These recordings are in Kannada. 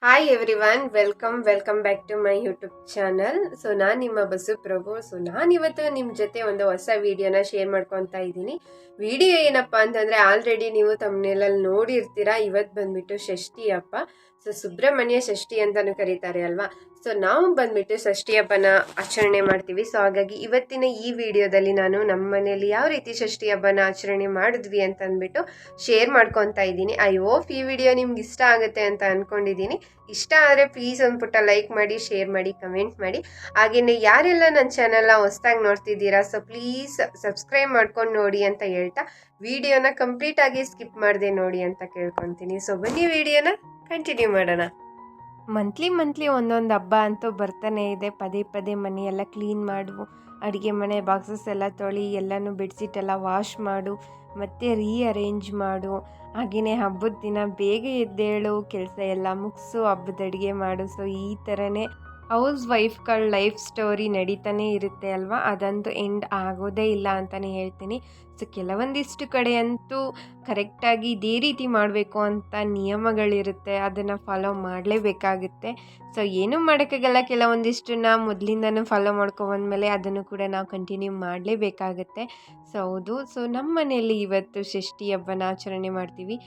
Hi everyone, welcome back to my YouTube channel. So ನಾನು ನಿಮ್ಮ ಬಸು ಪ್ರಭು. ಸೊ ನಾನಿವತ್ತು ನಿಮ್ಮ ಜೊತೆ ಒಂದು ಹೊಸ ವಿಡಿಯೋನ ಶೇರ್ ಮಾಡ್ಕೊತಾ ಇದ್ದೀನಿ. ವಿಡಿಯೋ ಏನಪ್ಪ ಅಂತಂದರೆ ಆಲ್ರೆಡಿ ನೀವು ತಮ್ಮನೇಲಲ್ಲಿ ನೋಡಿರ್ತೀರಾ. ಇವತ್ತು ಬಂದ್ಬಿಟ್ಟು ಷಷ್ಠಿ ಹಬ್ಬ. ಸೊ ಸುಬ್ರಹ್ಮಣ್ಯ ಷಷ್ಠಿ ಅಂತಲೂ ಕರೀತಾರೆ ಅಲ್ವಾ. ಸೊ ನಾವು ಬಂದ್ಬಿಟ್ಟು ಷಷ್ಠಿ ಹಬ್ಬನ ಆಚರಣೆ ಮಾಡ್ತೀವಿ. ಸೊ ಹಾಗಾಗಿ ಇವತ್ತಿನ ಈ ವಿಡಿಯೋದಲ್ಲಿ ನಾನು ನಮ್ಮ ಮನೆಯಲ್ಲಿ ಯಾವ ರೀತಿ ಷಷ್ಠಿ ಹಬ್ಬನ ಆಚರಣೆ ಮಾಡಿದ್ವಿ ಅಂತ ಅಂದ್ಬಿಟ್ಟು ಶೇರ್ ಮಾಡ್ಕೊತಾ ಇದ್ದೀನಿ. ಐ ಹೋಪ್ ಈ ವಿಡಿಯೋ ನಿಮ್ಗೆ ಇಷ್ಟ ಆಗುತ್ತೆ ಅಂತ ಅಂದ್ಕೊಂಡಿದ್ದೀನಿ. ಇಷ್ಟ ಆದರೆ ಪ್ಲೀಸ್ ಒಂದು ಪುಟ್ಟ ಲೈಕ್ ಮಾಡಿ, ಶೇರ್ ಮಾಡಿ, ಕಮೆಂಟ್ ಮಾಡಿ. ಹಾಗೆಯೇ ಯಾರೆಲ್ಲ ನನ್ನ ಚಾನಲ್ನ ಹೊಸ್ದಾಗಿ ನೋಡ್ತಿದ್ದೀರಾ, ಸೊ ಪ್ಲೀಸ್ ಸಬ್ಸ್ಕ್ರೈಬ್ ಮಾಡ್ಕೊಂಡು ನೋಡಿ ಅಂತ ಹೇಳ್ತಾ ವಿಡಿಯೋನ ಕಂಪ್ಲೀಟಾಗಿ ಸ್ಕಿಪ್ ಮಾಡದೆ ನೋಡಿ ಅಂತ ಕೇಳ್ಕೊತೀನಿ. ಸೊ ಬನ್ನಿ ವಿಡಿಯೋನ ಕಂಟಿನ್ಯೂ ಮಾಡೋಣ. ಮಂತ್ಲಿ ಒಂದೊಂದು ಹಬ್ಬ ಅಂತೂ ಬರ್ತಾನೆ ಇದೆ. ಪದೇ ಪದೇ ಮನೆಯೆಲ್ಲ ಕ್ಲೀನ್ ಮಾಡು, ಅಡುಗೆ ಮನೆ ಬಾಕ್ಸಸ್ ಎಲ್ಲ ತೊಳಿ, ಎಲ್ಲನೂ ಬೆಡ್ಶೀಟ್ ಎಲ್ಲ ವಾಶ್ ಮಾಡು, ಮತ್ತು ರೀಅರೇಂಜ್ ಮಾಡು. ಹಾಗೆಯೇ ಹಬ್ಬದ ದಿನ ಬೇಗ ಎದ್ದೇಳು, ಕೆಲಸ ಎಲ್ಲ ಮುಗಿಸು, ಹಬ್ಬದ ಅಡುಗೆ ಮಾಡು. ಸೊ ಈ ಥರನೇ ಹೌಸ್ ವೈಫ್ಗಳ ಲೈಫ್ ಸ್ಟೋರಿ ನಡೀತಾನೆ ಇರುತ್ತೆ ಅಲ್ವಾ. ಅದಂತೂ ಎಂಡ್ ಆಗೋದೇ ಇಲ್ಲ ಅಂತಲೇ ಹೇಳ್ತೀನಿ. ಸೊ ಕೆಲವೊಂದಿಷ್ಟು ಕಡೆ ಅಂತೂ ಕರೆಕ್ಟಾಗಿ ಇದೇ ರೀತಿ ಮಾಡಬೇಕು ಅಂತ ನಿಯಮಗಳಿರುತ್ತೆ, ಅದನ್ನು ಫಾಲೋ ಮಾಡಲೇಬೇಕಾಗುತ್ತೆ. ಸೊ ಏನೂ ಮಾಡೋಕ್ಕಾಗಲ್ಲ, ಕೆಲವೊಂದಿಷ್ಟನ್ನ ಮೊದಲಿಂದನೂ ಫಾಲೋ ಮಾಡ್ಕೊಬಂದ್ಮೇಲೆ ಅದನ್ನು ಕೂಡ ನಾವು ಕಂಟಿನ್ಯೂ ಮಾಡಲೇಬೇಕಾಗತ್ತೆ. ಸೊ ಹೌದು. ಸೊ ನಮ್ಮ ಮನೆಯಲ್ಲಿ ಇವತ್ತು ಷಷ್ಠಿ ಹಬ್ಬನ ಆಚರಣೆ ಮಾಡ್ತೀವಿ.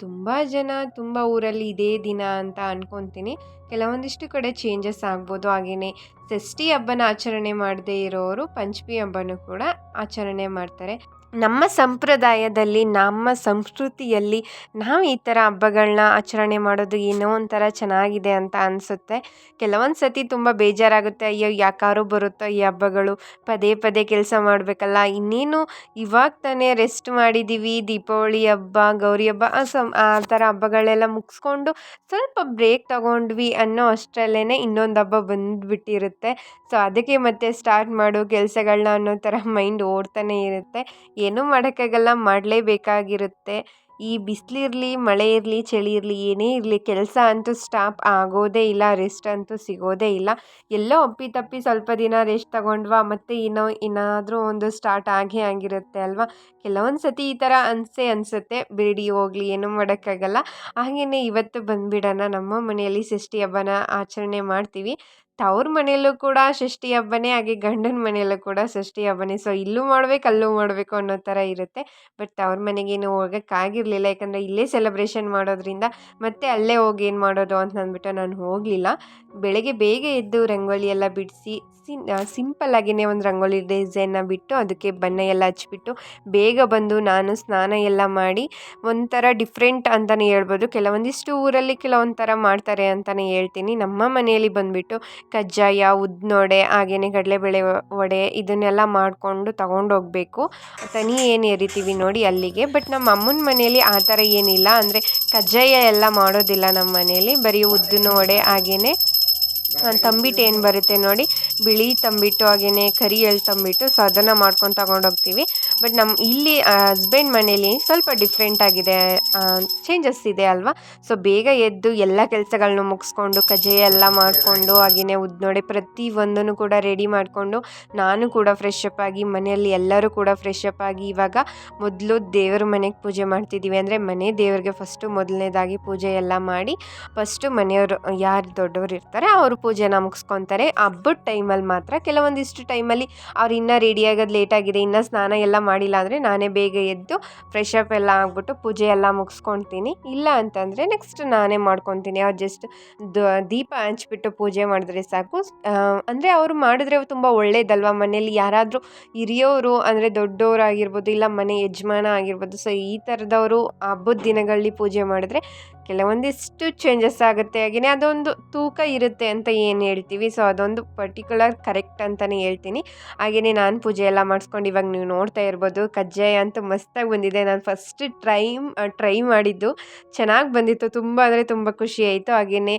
ತುಂಬ ಜನ ತುಂಬ ಊರಲ್ಲಿ ಇದೇ ದಿನ ಅಂತ ಅಂದ್ಕೊತೀನಿ. ಕೆಲವೊಂದಿಷ್ಟು ಕಡೆ ಚೇಂಜಸ್ ಆಗ್ಬೋದು. ಹಾಗೆಯೇ ಷಷ್ಠಿ ಹಬ್ಬನ ಆಚರಣೆ ಮಾಡದೇ ಇರೋರು ಪಂಚಮಿ ಹಬ್ಬನೂ ಕೂಡ ಆಚರಣೆ ಮಾಡ್ತಾರೆ. ನಮ್ಮ ಸಂಪ್ರದಾಯದಲ್ಲಿ, ನಮ್ಮ ಸಂಸ್ಕೃತಿಯಲ್ಲಿ ನಾವು ಈ ಥರ ಹಬ್ಬಗಳನ್ನ ಆಚರಣೆ ಮಾಡೋದು ಏನೋ ಒಂಥರ ಚೆನ್ನಾಗಿದೆ ಅಂತ ಅನಿಸುತ್ತೆ. ಕೆಲವೊಂದು ಸತಿ ತುಂಬ ಬೇಜಾರಾಗುತ್ತೆ, ಅಯ್ಯೋ ಯಾಕಾದ್ರೂ ಬರುತ್ತೋ ಈ ಹಬ್ಬಗಳು, ಪದೇ ಪದೇ ಕೆಲಸ ಮಾಡಬೇಕಲ್ಲ, ಇನ್ನೇನು ಇವಾಗ ತಾನೇ ರೆಸ್ಟ್ ಮಾಡಿದ್ದೀವಿ, ದೀಪಾವಳಿ ಹಬ್ಬ, ಗೌರಿ ಹಬ್ಬ, ಆ ಥರ ಹಬ್ಬಗಳೆಲ್ಲ ಮುಗಿಸ್ಕೊಂಡು ಸ್ವಲ್ಪ ಬ್ರೇಕ್ ತಗೊಂಡ್ವಿ ಅನ್ನೋ ಅಷ್ಟರಲ್ಲೇ ಇನ್ನೊಂದು ಹಬ್ಬ ಬಂದುಬಿಟ್ಟಿರುತ್ತೆ. ಸೊ ಅದಕ್ಕೆ ಮತ್ತೆ ಸ್ಟಾರ್ಟ್ ಮಾಡು ಕೆಲಸಗಳನ್ನ ಅನ್ನೋ ಥರ ಮೈಂಡ್ ಓಡ್ತಾನೆ ಇರುತ್ತೆ. ಏನೂ ಮಾಡೋಕ್ಕಾಗಲ್ಲ, ಮಾಡಲೇಬೇಕಾಗಿರುತ್ತೆ. ಈ ಬಿಸಿಲಿರಲಿ, ಮಳೆ ಇರಲಿ, ಚಳಿ ಇರಲಿ, ಏನೇ ಇರಲಿ, ಕೆಲಸ ಅಂತೂ ಸ್ಟಾಪ್ ಆಗೋದೇ ಇಲ್ಲ, ರೆಸ್ಟ್ ಅಂತೂ ಸಿಗೋದೇ ಇಲ್ಲ. ಎಲ್ಲೋ ಅಪ್ಪಿತಪ್ಪಿ ಸ್ವಲ್ಪ ದಿನ ರೆಸ್ಟ್ ತಗೊಂಡ್ವಾ, ಮತ್ತು ಏನಾದರೂ ಒಂದು ಸ್ಟಾರ್ಟ್ ಆಗಿರುತ್ತೆ ಅಲ್ವಾ. ಕೆಲವೊಂದು ಸತಿ ಈ ಥರ ಅನಿಸುತ್ತೆ, ಬಿಡಿ ಹೋಗಲಿ, ಏನೂ ಮಾಡೋಕ್ಕಾಗಲ್ಲ. ಹಾಗೆಯೇ ಇವತ್ತು ಬಂದುಬಿಡೋಣ, ನಮ್ಮ ಮನೆಯಲ್ಲಿ ಷಷ್ಠಿ ಹಬ್ಬನ ಆಚರಣೆ ಮಾಡ್ತೀವಿ. ತವ್ರ ಮನೆಯಲ್ಲೂ ಕೂಡ ಷಷ್ಠಿ ಹಬ್ಬನೇ, ಹಾಗೆ ಗಂಡನ ಮನೆಯಲ್ಲೂ ಕೂಡ ಷಷ್ಠಿ ಹಬ್ಬನೇ. ಸೊ ಇಲ್ಲೂ ಮಾಡಬೇಕು, ಅಲ್ಲೂ ಮಾಡಬೇಕು ಅನ್ನೋ ಥರ ಇರುತ್ತೆ. ಬಟ್ ತವ್ರ ಮನೆಗೇನು ಹೋಗೋಕ್ಕಾಗಿರಲಿಲ್ಲ, ಯಾಕಂದರೆ ಇಲ್ಲೇ ಸೆಲೆಬ್ರೇಷನ್ ಮಾಡೋದ್ರಿಂದ ಮತ್ತೆ ಅಲ್ಲೇ ಹೋಗಿ ಏನು ಮಾಡೋದು ಅಂತ ಅಂದ್ಬಿಟ್ಟು ನಾನು ಹೋಗಲಿಲ್ಲ. ಬೆಳಗ್ಗೆ ಬೇಗ ಎದ್ದು ರಂಗೋಲಿ ಎಲ್ಲ ಬಿಡಿಸಿ ಸಿಂಪಲ್ಲಾಗಿಯೇ ಒಂದು ರಂಗೋಲಿ ಡಿಸೈನ್ನ ಬಿಟ್ಟು ಅದಕ್ಕೆ ಬಣ್ಣ ಎಲ್ಲ ಹಚ್ಬಿಟ್ಟು ಬೇಗ ಬಂದು ನಾನು ಸ್ನಾನ ಎಲ್ಲ ಮಾಡಿ ಒಂಥರ ಡಿಫ್ರೆಂಟ್ ಅಂತಲೇ ಹೇಳ್ಬೋದು. ಕೆಲವೊಂದಿಷ್ಟು ಊರಲ್ಲಿ ಕೆಲವೊಂದು ಥರ ಮಾಡ್ತಾರೆ ಅಂತಲೇ ಹೇಳ್ತೀನಿ. ನಮ್ಮ ಮನೆಯಲ್ಲಿ ಬಂದುಬಿಟ್ಟು ಕಜ್ಜಾಯ, ಉದ್ದಿನೋಡೆ, ಹಾಗೆಯೇ ಕಡಲೆಬೇಳೆ ವಡೆ ಇದನ್ನೆಲ್ಲ ಮಾಡಿಕೊಂಡು ತಗೊಂಡೋಗಬೇಕು. ತನಿ ಏನು ಎರಿತೀವಿ ನೋಡಿ ಅಲ್ಲಿಗೆ. ಬಟ್ ನಮ್ಮ ಅಮ್ಮನ ಮನೆಯಲ್ಲಿ ಆ ಥರ ಏನಿಲ್ಲ, ಅಂದರೆ ಕಜ್ಜಾಯ ಎಲ್ಲ ಮಾಡೋದಿಲ್ಲ ನಮ್ಮ ಮನೆಯಲ್ಲಿ. ಬರೀ ಉದ್ದಿನ ವಡೆ, ಹಾಗೆಯೇ ತಂಬಿಟ್ಟು ಏನು ಬರುತ್ತೆ ನೋಡಿ, ಬಿಳಿ ತಂಬಿಟ್ಟು, ಹಾಗೆಯೇ ಕರಿ ಎಳ್ಳು ತಂಬಿಟ್ಟು. ಸೊ ಅದನ್ನು ಮಾಡ್ಕೊಂಡು ತಗೊಂಡೋಗ್ತೀವಿ. ಬಟ್ ನಮ್ಮ ಇಲ್ಲಿ ಹಸ್ಬೆಂಡ್ ಮನೇಲಿ ಸ್ವಲ್ಪ ಡಿಫ್ರೆಂಟ್ ಆಗಿದೆ, ಚೇಂಜಸ್ ಇದೆ ಅಲ್ವಾ. ಸೊ ಬೇಗ ಎದ್ದು ಎಲ್ಲ ಕೆಲಸಗಳನ್ನೂ ಮುಗಿಸ್ಕೊಂಡು ಕಜ್ಜಾಯ ಎಲ್ಲ ಮಾಡಿಕೊಂಡು, ಹಾಗೆಯೇ ಉದ್ದಿನೋಡೆ ಪ್ರತಿಯೊಂದನ್ನು ಕೂಡ ರೆಡಿ ಮಾಡಿಕೊಂಡು ನಾನು ಕೂಡ ಫ್ರೆಶ್ ಅಪ್ ಆಗಿ, ಮನೆಯಲ್ಲಿ ಎಲ್ಲರೂ ಕೂಡ ಫ್ರೆಶ್ ಅಪ್ ಆಗಿ, ಇವಾಗ ಮೊದಲು ದೇವರ ಮನೆಗೆ ಪೂಜೆ ಮಾಡ್ತಿದ್ದೀವಿ. ಅಂದರೆ ಮನೆ ದೇವರಿಗೆ ಫಸ್ಟು ಮೊದಲನೇದಾಗಿ ಪೂಜೆ ಎಲ್ಲ ಮಾಡಿ, ಫಸ್ಟು ಮನೆಯವರು ಯಾರು ದೊಡ್ಡವರು ಇರ್ತಾರೆ ಅವರು ಪೂಜೆನ ಮುಗಿಸ್ಕೊತಾರೆ. ಹಬ್ಬದ ಟೈಮಲ್ಲಿ ಮಾತ್ರ ಕೆಲವೊಂದಿಷ್ಟು ಟೈಮಲ್ಲಿ ಅವ್ರು ಇನ್ನೂ ರೆಡಿ ಆಗೋದು ಲೇಟಾಗಿದೆ, ಇನ್ನೂ ಸ್ನಾನ ಎಲ್ಲ ಮಾಡಿಲ್ಲ ಅಂದರೆ ನಾನೇ ಬೇಗ ಎದ್ದು ಫ್ರೆಶ್ ಅಪ್ ಎಲ್ಲ ಆಗ್ಬಿಟ್ಟು ಪೂಜೆ ಎಲ್ಲ ಮುಗಿಸ್ಕೊಳ್ತೀನಿ. ಇಲ್ಲ ಅಂತಂದರೆ ನೆಕ್ಸ್ಟ್ ನಾನೇ ಮಾಡ್ಕೊತೀನಿ. ಅವ್ರು ಜಸ್ಟ್ ದೀಪ ಹಂಚ್ಬಿಟ್ಟು ಪೂಜೆ ಮಾಡಿದ್ರೆ ಸಾಕು. ಅಂದರೆ ಅವರು ಮಾಡಿದ್ರೆ ತುಂಬ ಒಳ್ಳೇದಲ್ವ. ಮನೇಲಿ ಯಾರಾದರೂ ಹಿರಿಯೋರು, ಅಂದರೆ ದೊಡ್ಡವರು ಆಗಿರ್ಬೋದು, ಇಲ್ಲ ಮನೆ ಯಜಮಾನ ಆಗಿರ್ಬೋದು, ಸೊ ಈ ಥರದವರು ಹಬ್ಬದ ದಿನಗಳಲ್ಲಿ ಪೂಜೆ ಮಾಡಿದ್ರೆ ಕೆಲವೊಂದಿಷ್ಟು ಚೇಂಜಸ್ ಆಗುತ್ತೆ. ಹಾಗೆಯೇ ಅದೊಂದು ತೂಕ ಇರುತ್ತೆ ಅಂತ ಏನು ಹೇಳ್ತೀವಿ, ಸೊ ಅದೊಂದು ಪರ್ಟಿಕ್ಯುಲರ್ ಕರೆಕ್ಟ್ ಅಂತಲೇ ಹೇಳ್ತೀನಿ. ಹಾಗೆಯೇ ನಾನು ಪೂಜೆ ಎಲ್ಲ ಮಾಡಿಸ್ಕೊಂಡು ಇವಾಗ ನೀವು ನೋಡ್ತಾ ಇರ್ಬೋದು, ಕಜ್ಜಾಯ ಅಂತೂ ಮಸ್ತಾಗಿ ಬಂದಿದೆ. ನಾನು ಫಸ್ಟ್ ಟ್ರೈ ಮಾಡಿದ್ದು ಚೆನ್ನಾಗಿ ಬಂದಿತ್ತು, ತುಂಬ ಅಂದರೆ ತುಂಬ ಖುಷಿ ಆಯಿತು. ಹಾಗೆಯೇ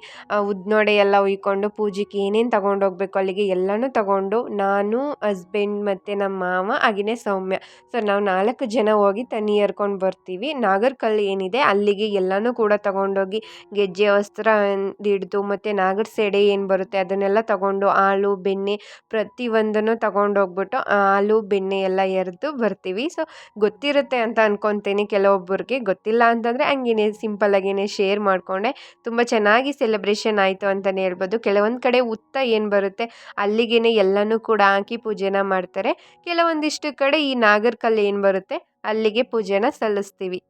ಉದ್ದಿನೋಡೆ ಎಲ್ಲ ಉಯ್ಕೊಂಡು ಪೂಜೆಗೆ ಏನೇನು ತೊಗೊಂಡೋಗ್ಬೇಕು ಅಲ್ಲಿಗೆ ಎಲ್ಲನೂ ತೊಗೊಂಡು ನಾನು, ಹಸ್ಬೆಂಡ್ ಮತ್ತು ನಮ್ಮ ಮಾವ, ಹಾಗೆಯೇ ಸೌಮ್ಯ, ಸೊ ನಾವು 4 ಜನ ಹೋಗಿ ತನಿ ಎರ್ಕೊಂಡು ಬರ್ತೀವಿ. ನಾಗರಕಲ್ಲು ಏನಿದೆ ಅಲ್ಲಿಗೆ ಎಲ್ಲನೂ ಕೂಡ ತಗೊಂಡೋಗಿ ಗೆಜ್ಜೆ ವಸ್ತ್ರ ಹಿಡ್ದು ಮತ್ತು ನಾಗರ ಸೆಡೆ ಏನು ಬರುತ್ತೆ ಅದನ್ನೆಲ್ಲ ತಗೊಂಡು ಹಾಲು ಬೆಣ್ಣೆ ಪ್ರತಿಯೊಂದನ್ನು ತಗೊಂಡೋಗ್ಬಿಟ್ಟು ಹಾಲು ಬೆಣ್ಣೆ ಎಲ್ಲ ಎರೆದು ಬರ್ತೀವಿ. ಸೊ ಗೊತ್ತಿರುತ್ತೆ ಅಂತ ಅನ್ಕೊತೀನಿ, ಕೆಲವೊಬ್ಬರಿಗೆ ಗೊತ್ತಿಲ್ಲ ಅಂತಂದರೆ ಹಂಗೇನೆ ಸಿಂಪಲ್ಲಾಗೇ ಶೇರ್ ಮಾಡಿಕೊಂಡೆ. ತುಂಬ ಚೆನ್ನಾಗಿ ಸೆಲೆಬ್ರೇಷನ್ ಆಯಿತು ಅಂತಲೇ ಹೇಳ್ಬೋದು. ಕೆಲವೊಂದು ಕಡೆ ಹುತ್ತ ಏನು ಬರುತ್ತೆ ಅಲ್ಲಿಗೇ ಎಲ್ಲನೂ ಕೂಡ ಹಾಕಿ ಪೂಜೆನ ಮಾಡ್ತಾರೆ. ಕೆಲವೊಂದಿಷ್ಟು ಕಡೆ ಈ ನಾಗರ ಕಲ್ಲು ಏನು ಬರುತ್ತೆ ಅಲ್ಲಿಗೆ ಪೂಜೆನ ಸಲ್ಲಿಸ್ತೀವಿ.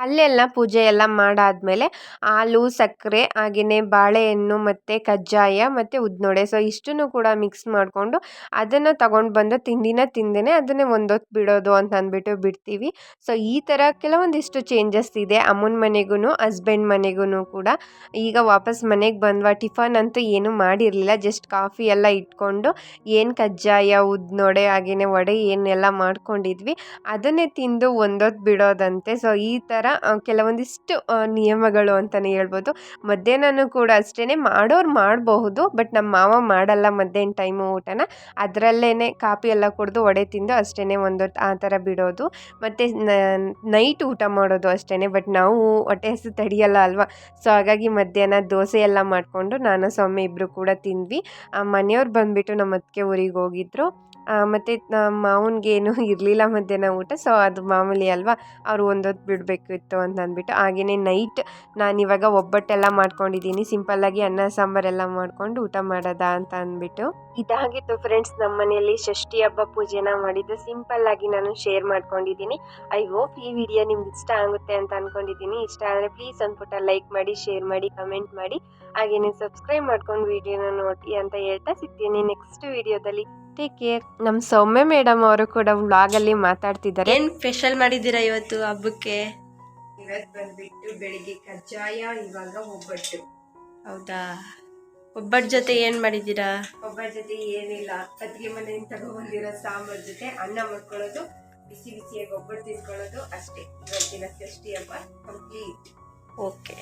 ಅಲ್ಲೆಲ್ಲ ಪೂಜೆ ಎಲ್ಲ ಮಾಡಾದಮೇಲೆ ಹಾಲು ಸಕ್ಕರೆ ಹಾಗೆಯೇ ಬಾಳೆಹಣ್ಣು ಮತ್ತು ಕಜ್ಜಾಯ ಮತ್ತು ಉದ್ನೋಡೆ ಸೊ ಇಷ್ಟನ್ನು ಕೂಡ ಮಿಕ್ಸ್ ಮಾಡಿಕೊಂಡು ಅದನ್ನು ತಗೊಂಡು ಬಂದು ತಿಂಡಿನ ತಿಂದೇ ಅದನ್ನೇ ಒಂದೊತ್ತು ಬಿಡೋದು ಅಂತ ಅಂದ್ಬಿಟ್ಟು ಬಿಡ್ತೀವಿ. ಸೊ ಈ ಥರ ಕೆಲವೊಂದಿಷ್ಟು ಚೇಂಜಸ್ ಇದೆ ಅಮ್ಮನ ಮನೆಗೂ ಹಸ್ಬೆಂಡ್ ಮನೆಗೂ ಕೂಡ. ಈಗ ವಾಪಸ್ ಮನೆಗೆ ಬಂದ್ವಾ, ಟಿಫನ್ ಅಂತೂ ಏನೂ ಮಾಡಿರಲಿಲ್ಲ, ಜಸ್ಟ್ ಕಾಫಿ ಎಲ್ಲ ಇಟ್ಕೊಂಡು ಏನು ಕಜ್ಜಾಯ ಉದ್ನೋಡೆ ಹಾಗೆಯೇ ವಡೆ ಏನೆಲ್ಲ ಮಾಡ್ಕೊಂಡಿದ್ವಿ ಅದನ್ನೇ ತಿಂದು ಒಂದೊತ್ತು ಬಿಡೋದಂತೆ. ಸೊ ಈ ಥರ ಕೆಲವೊಂದಿಷ್ಟು ನಿಯಮಗಳು ಅಂತಲೇ ಹೇಳ್ಬೋದು. ಮಧ್ಯಾಹ್ನನೂ ಕೂಡ ಅಷ್ಟೇ ಮಾಡೋರು ಮಾಡಬಹುದು, ಬಟ್ ನಮ್ಮ ಮಾವ ಮಾಡಲ್ಲ ಮಧ್ಯಾಹ್ನ ಟೈಮು ಊಟನ. ಅದರಲ್ಲೇ ಕಾಫಿ ಎಲ್ಲ ಕುಡಿದು ವಡೆ ತಿಂದು ಅಷ್ಟೇ ಒಂದೊತ್ತು ಆ ಥರ ಬಿಡೋದು. ಮತ್ತು ನೈಟ್ ಊಟ ಮಾಡೋದು ಅಷ್ಟೇ. ಬಟ್ ನಾವು ಹೊಟ್ಟೆ ಹಸು ತಡೆಯಲ್ಲ ಅಲ್ವಾ, ಸೊ ಹಾಗಾಗಿ ಮಧ್ಯಾಹ್ನ ದೋಸೆ ಎಲ್ಲ ಮಾಡಿಕೊಂಡು ನಾನು ಸೌಮ್ಯ ಇಬ್ಬರು ಕೂಡ ತಿಂದ್ವಿ. ಮನೆಯವ್ರು ಬಂದುಬಿಟ್ಟು ನಮ್ಮ ಅತ್ತಿಗೆ ಊರಿಗೆ ಹೋಗಿದ್ರು. ಮತ್ತು ಮಾವನಿಗೇನು ಇರಲಿಲ್ಲ ಮಧ್ಯಾಹ್ನ ಊಟ, ಸೊ ಅದು ಮಾಮೂಲಿ ಅಲ್ವಾ, ಅವರು ಒಂದೊತ್ತು ಬಿಡಬೇಕಿತ್ತು ಅಂತ ಅಂದ್ಬಿಟ್ಟು. ಹಾಗೆಯೇ ನೈಟ್ ನಾನಿವಾಗ ಒಬ್ಬಟ್ಟೆಲ್ಲ ಮಾಡ್ಕೊಂಡಿದ್ದೀನಿ, ಸಿಂಪಲ್ಲಾಗಿ ಅನ್ನ ಸಾಂಬಾರೆಲ್ಲ ಮಾಡಿಕೊಂಡು ಊಟ ಮಾಡೋದಾ ಅಂತ ಅಂದ್ಬಿಟ್ಟು. ಇದಾಗಿತ್ತು ಫ್ರೆಂಡ್ಸ್ ನಮ್ಮ ಮನೆಯಲ್ಲಿ ಷಷ್ಠಿ ಹಬ್ಬ ಪೂಜೆನ ಮಾಡಿದ್ದು. ಸಿಂಪಲ್ಲಾಗಿ ನಾನು ಶೇರ್ ಮಾಡ್ಕೊಂಡಿದ್ದೀನಿ. ಐ ಹೋಪ್ ಈ ವಿಡಿಯೋ ನಿಮ್ಗೆ ಇಷ್ಟ ಆಗುತ್ತೆ ಅಂತ ಅಂದ್ಕೊಂಡಿದ್ದೀನಿ. ಇಷ್ಟ ಆದರೆ ಪ್ಲೀಸ್ ಅಂದ್ಬಿಟ್ಟು ಲೈಕ್ ಮಾಡಿ, ಶೇರ್ ಮಾಡಿ, ಕಮೆಂಟ್ ಮಾಡಿ, ಹಾಗೆಯೇ ಸಬ್ಸ್ಕ್ರೈಬ್ ಮಾಡ್ಕೊಂಡು ವಿಡಿಯೋನ ನೋಡಿ ಅಂತ ಹೇಳ್ತಾ ಸಿಗ್ತೀನಿ ನೆಕ್ಸ್ಟ್ ವಿಡಿಯೋದಲ್ಲಿ. Take care. ನಮ್ಮ ಸೌಮ್ಯ ಮೇಡಮ್ ಅವರು ಕೂಡ ವ್ಲಾಗಲ್ಲಿ ಮಾತಾಡ್ತಿದ್ದಾರೆ. ಏನು ಸ್ಪೆಷಲ್ ಮಾಡಿದ್ದೀರಾ ಇವತ್ತು ಹಬ್ಬಕ್ಕೆ? ಇವತ್ತು ಬಂದ್ಬಿಟ್ಟು ಬೆಳಿಗ್ಗೆ ಕಜ್ಜಾಯ, ಇವಾಗ ಒಬ್ಬಟ್ಟು. ಹೌದಾ, ಒಬ್ಬಟ್ಟು ಜೊತೆ ಏನು ಮಾಡಿದ್ದೀರಾ? ಒಬ್ಬಟ್ಟು ಜೊತೆ ಏನಿಲ್ಲ, ಅತ್ತಿಗೆ ಮನೆಯಿಂದ ತಗೊಂಡ್ಬಂದಿರೋ ಸಾಂಬಾರ್ ಜೊತೆ ಅನ್ನ ಮಾಡ್ಕೊಳ್ಳೋದು, ಬಿಸಿ ಬಿಸಿಯಾಗಿ ಒಬ್ಬಟ್ಟು ತಿನ್ಕೊಳ್ಳೋದು ಅಷ್ಟೇ. ಇವತ್ತಿನ ಷಷ್ಠಿ ಹಬ್ಬ ಕಂಪ್ಲೀಟ್. ಓಕೆ.